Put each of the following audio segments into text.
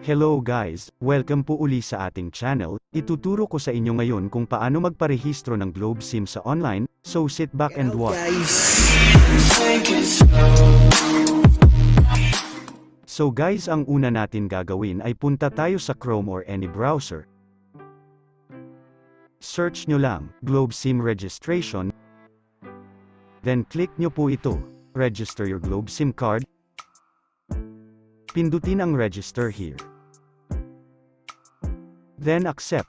Hello guys, welcome po uli sa ating channel. Ituturo ko sa inyo ngayon kung paano magparehistro ng Globe SIM sa online, so sit back and watch. So guys, ang una natin gagawin ay punta tayo sa Chrome or any browser. Search nyo lang, Globe SIM Registration. Then click nyo po ito, Register your Globe SIM card. Pindutin ang register here. Then accept.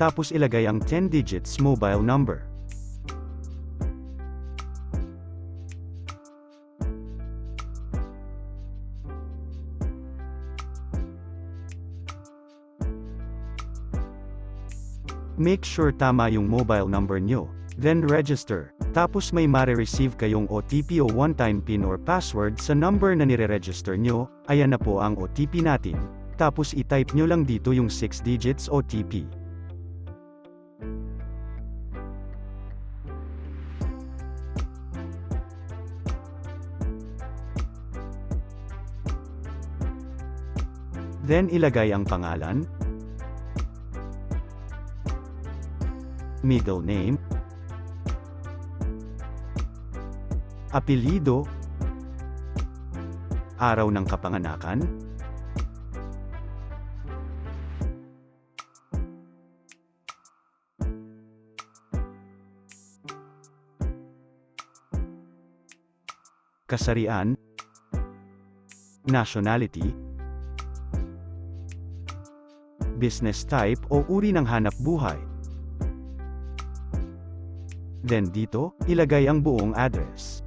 Tapos ilagay ang 10 digits mobile number. Make sure tama yung mobile number nyo. Then register. Tapos may mare-receive kayong OTP o one-time PIN or password sa number na nire-register nyo. Ayan na po ang OTP natin. Tapos i-type nyo lang dito yung 6 digits OTP. Then ilagay ang pangalan, middle name, apelyido, araw ng kapanganakan, kasarian, nationality, business type o uri ng hanap buhay. Then dito, ilagay ang buong address.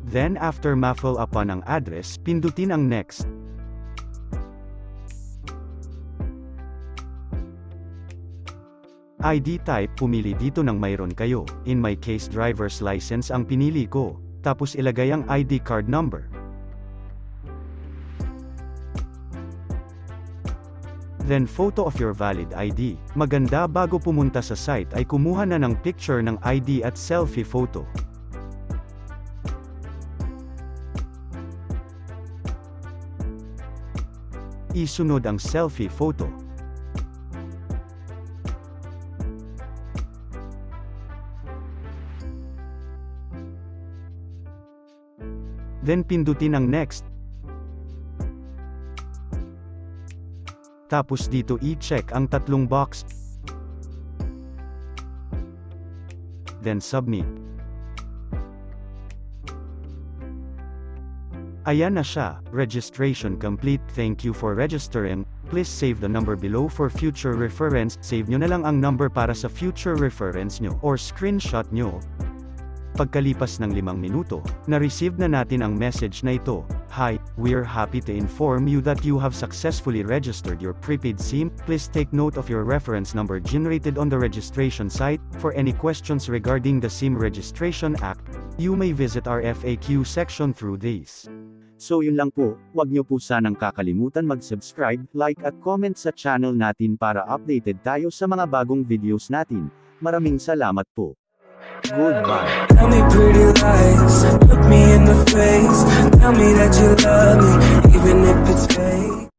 Then after ma-fill upon ang address, pindutin ang next. ID type, pumili dito ng mayroon kayo. In my case, driver's license ang pinili ko. Tapos ilagay ang ID card number. Then photo of your valid ID. Maganda bago pumunta sa site ay kumuha na ng picture ng ID at selfie photo. Isunod ang selfie photo. Then pindutin ang next. Tapos dito i-check ang tatlong box. Then submit. Ayan na siya, registration complete. Thank you for registering. Please save the number below for future reference. Save nyo na lang ang number para sa future reference nyo or screenshot nyo. Pagkalipas ng 5 minuto, na-receive na natin ang message na ito. Hi, we're happy to inform you that you have successfully registered your prepaid SIM. Please take note of your reference number generated on the registration site. For any questions regarding the SIM Registration Act, you may visit our FAQ section through this. So yun lang po, wag nyo po sanang kakalimutan mag-subscribe, like at comment sa channel natin para updated tayo sa mga bagong videos natin. Maraming salamat po. Goodbye. Tell me pretty lies, look me in the face, tell me that you love me, even if it's fake.